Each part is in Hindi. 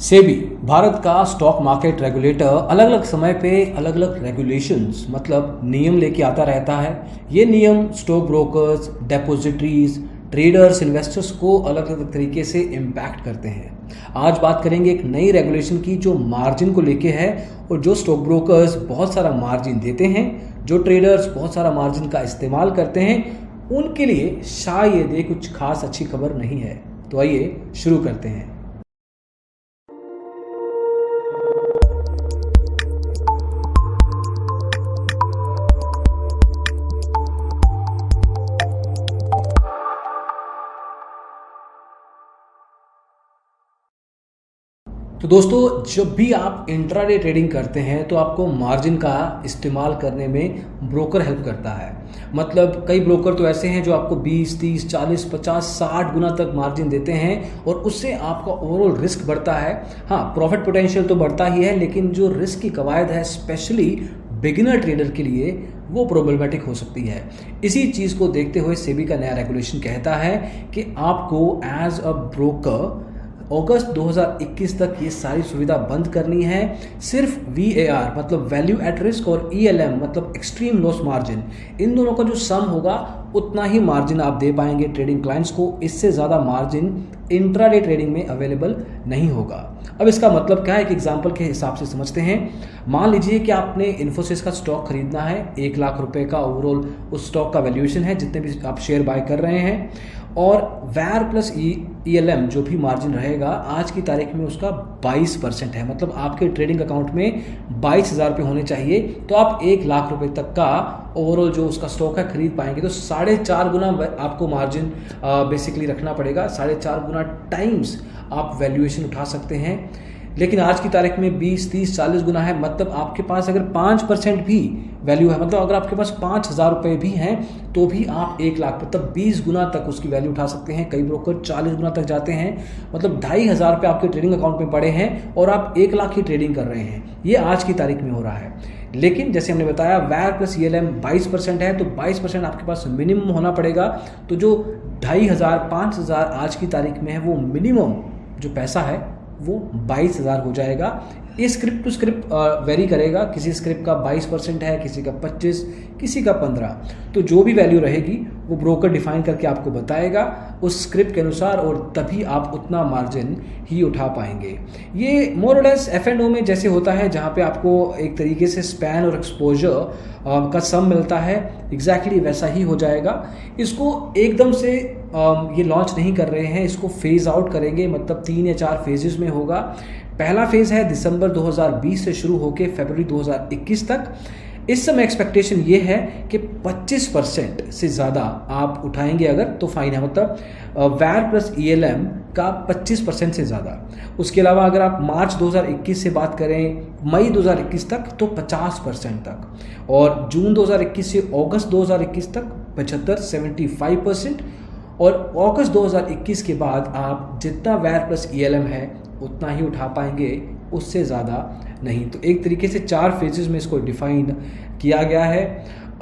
सेबी भारत का स्टॉक मार्केट रेगुलेटर अलग अलग समय पे अलग अलग रेगुलेशंस मतलब नियम लेके आता रहता है। ये नियम स्टॉक ब्रोकर्स, डेपोजिटरीज, ट्रेडर्स, इन्वेस्टर्स को अलग अलग तरीके से इम्पैक्ट करते हैं। आज बात करेंगे एक नई रेगुलेशन की जो मार्जिन को लेके है और जो स्टॉक ब्रोकर्स बहुत सारा मार्जिन देते हैं, जो ट्रेडर्स बहुत सारा मार्जिन का इस्तेमाल करते हैं, उनके लिए शायद ये कुछ खास अच्छी खबर नहीं है। तो आइए शुरू करते हैं। तो दोस्तों, जब भी आप इंट्राडे ट्रेडिंग करते हैं तो आपको मार्जिन का इस्तेमाल करने में ब्रोकर हेल्प करता है। मतलब कई ब्रोकर तो ऐसे हैं जो आपको 20, 30, 40, 50, 60 गुना तक मार्जिन देते हैं और उससे आपका ओवरऑल रिस्क बढ़ता है। हाँ, प्रॉफिट पोटेंशियल तो बढ़ता ही है, लेकिन जो रिस्क की कवायद है स्पेशली बिगिनर ट्रेडर के लिए वो प्रॉब्लमेटिक हो सकती है। इसी चीज़ को देखते हुए सेबी का नया रेगुलेशन कहता है कि आपको एज अ ब्रोकर अगस्त 2021 तक ये सारी सुविधा बंद करनी है। सिर्फ VAR मतलब वैल्यू एट रिस्क और ELM मतलब एक्सट्रीम लॉस मार्जिन, इन दोनों का जो सम होगा उतना ही मार्जिन आप दे पाएंगे ट्रेडिंग क्लाइंट्स को। इससे ज़्यादा मार्जिन इंट्राडे ट्रेडिंग में अवेलेबल नहीं होगा। अब इसका मतलब क्या है, एक एग्जांपल के हिसाब से समझते हैं। मान लीजिए कि आपने इन्फोसिस का स्टॉक खरीदना है, 1 लाख रुपए का ओवरऑल उस स्टॉक का वैल्यूएशन है जितने भी आप शेयर बाय कर रहे हैं, और वैर प्लस ELM जो भी मार्जिन रहेगा आज की तारीख में उसका 22% है। मतलब आपके ट्रेडिंग अकाउंट में 22,000 रुपये होने चाहिए तो आप 1 लाख रुपए तक का ओवरऑल जो उसका स्टॉक है खरीद पाएंगे। तो 4.5 गुना आपको मार्जिन बेसिकली रखना पड़ेगा। 4.5 गुना टाइम्स आप वैल्यूएशन उठा सकते हैं। लेकिन आज की तारीख में 20, 30, 40 गुना है। मतलब आपके पास अगर 5% भी वैल्यू है, मतलब अगर आपके पास 5,000 रुपये भी हैं तो भी आप 1 लाख मतलब 20 गुना तक उसकी वैल्यू उठा सकते हैं। कई ब्रोकर 40 गुना तक जाते हैं। मतलब 2,500 रुपये आपके ट्रेडिंग अकाउंट में पड़े हैं और आप 1 लाख की ट्रेडिंग कर रहे हैं। ये आज की तारीख में हो रहा है। लेकिन जैसे हमने बताया वैर प्लस ELM 22% है तो 22% आपके पास मिनिमम होना पड़ेगा। तो जो 2,500, 5,000 आज की तारीख में है वो मिनिमम जो पैसा है वो 22,000 हो जाएगा। ये स्क्रिप्ट टू स्क्रिप्ट वेरी करेगा। किसी स्क्रिप्ट का 22% है, किसी का 25, किसी का 15। तो जो भी वैल्यू रहेगी वो ब्रोकर डिफाइन करके आपको बताएगा उस स्क्रिप्ट के अनुसार, और तभी आप उतना मार्जिन ही उठा पाएंगे। ये मोर और लेस F&O में जैसे होता है, जहाँ पे आपको एक तरीके से स्पैन और एक्सपोजर का सम मिलता है, एग्जैक्टली वैसा ही हो जाएगा। इसको एकदम से ये लॉन्च नहीं कर रहे हैं, इसको फेज आउट करेंगे। मतलब 3 या 4 फेजेस में होगा। पहला फेज है दिसंबर 2020 से शुरू होकर फरवरी 2021 तक। इस समय एक्सपेक्टेशन ये है कि 25% से ज़्यादा आप उठाएंगे अगर तो फाइन है। मतलब वैर प्लस ELM का 25% से ज़्यादा। उसके अलावा अगर आप मार्च 2021 से बात करें मई 2021 तक तो 50% तक, और जून 2021 से अगस्त 2021 तक 75% और अगस्त 2021 के बाद आप जितना वैर प्लस ELM है उतना ही उठा पाएंगे, उससे ज़्यादा नहीं। तो एक तरीके से 4 फेजेस में इसको डिफाइन किया गया है।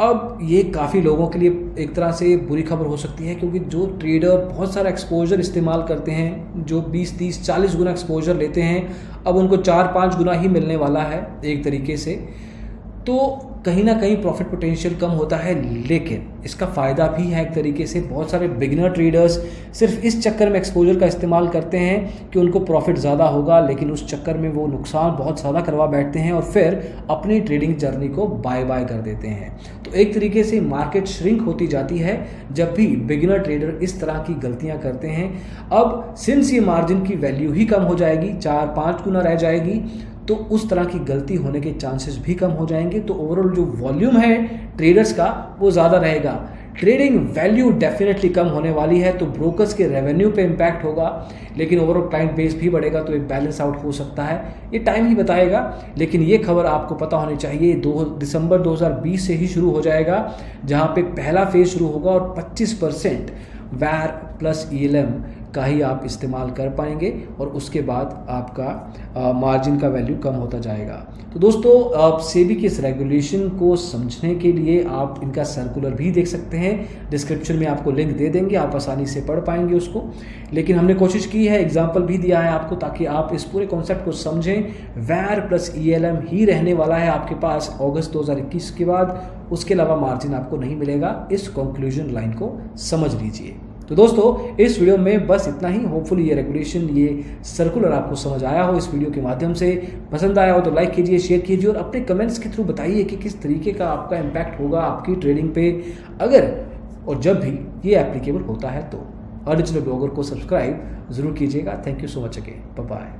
अब ये काफ़ी लोगों के लिए एक तरह से बुरी खबर हो सकती है, क्योंकि जो ट्रेडर बहुत सारा एक्सपोजर इस्तेमाल करते हैं, जो 20, 30, 40 गुना एक्सपोजर लेते हैं, अब उनको 4-5 गुना ही मिलने वाला है एक तरीके से। तो कहीं ना कहीं प्रॉफिट पोटेंशियल कम होता है, लेकिन इसका फ़ायदा भी है एक तरीके से। बहुत सारे बिगिनर ट्रेडर्स सिर्फ इस चक्कर में एक्सपोजर का इस्तेमाल करते हैं कि उनको प्रॉफिट ज़्यादा होगा, लेकिन उस चक्कर में वो नुकसान बहुत ज़्यादा करवा बैठते हैं और फिर अपनी ट्रेडिंग जर्नी को बाय बाय कर देते हैं। तो एक तरीके से मार्केट श्रिंक होती जाती है जब भी बिगिनर ट्रेडर इस तरह की गलतियाँ करते हैं। अब सिंस ये मार्जिन की वैल्यू ही कम हो जाएगी, 4-5 गुना रह जाएगी, तो उस तरह की गलती होने के चांसेस भी कम हो जाएंगे। तो ओवरऑल जो वॉल्यूम है ट्रेडर्स का वो ज़्यादा रहेगा। ट्रेडिंग वैल्यू डेफिनेटली कम होने वाली है, तो ब्रोकर्स के रेवेन्यू पे इम्पैक्ट होगा, लेकिन ओवरऑल क्लाइंट बेस भी बढ़ेगा, तो एक बैलेंस आउट हो सकता है। ये टाइम ही बताएगा, लेकिन ये खबर आपको पता होनी चाहिए। दिसंबर 2020 से ही शुरू हो जाएगा, जहाँ पे पहला फेज शुरू होगा और 25% वैर प्लस ELM का ही आप इस्तेमाल कर पाएंगे और उसके बाद आपका मार्जिन का वैल्यू कम होता जाएगा। तो दोस्तों सेबी की इस रेगुलेशन को समझने के लिए आप इनका सर्कुलर भी देख सकते हैं, डिस्क्रिप्शन में आपको लिंक दे देंगे, आप आसानी से पढ़ पाएंगे उसको। लेकिन हमने कोशिश की है, एग्जाम्पल भी दिया है आपको ताकि आप इस पूरे कॉन्सेप्ट को समझें। वैर प्लस ELM ही रहने वाला है आपके पास अगस्त 2021 के बाद, उसके अलावा मार्जिन आपको नहीं मिलेगा। इस कंक्लूजन लाइन को समझ लीजिए। तो दोस्तों इस वीडियो में बस इतना ही। होपफुली ये रेगुलेशन, ये सर्कुलर आपको समझ आया हो इस वीडियो के माध्यम से। पसंद आया हो तो लाइक कीजिए, शेयर कीजिए और अपने कमेंट्स के थ्रू बताइए कि किस तरीके का आपका इम्पैक्ट होगा आपकी ट्रेडिंग पे, अगर और जब भी ये एप्लीकेबल होता है तो। और डिजिटल ब्लॉगर को सब्सक्राइब जरूर कीजिएगा। Thank you so much again, bye bye.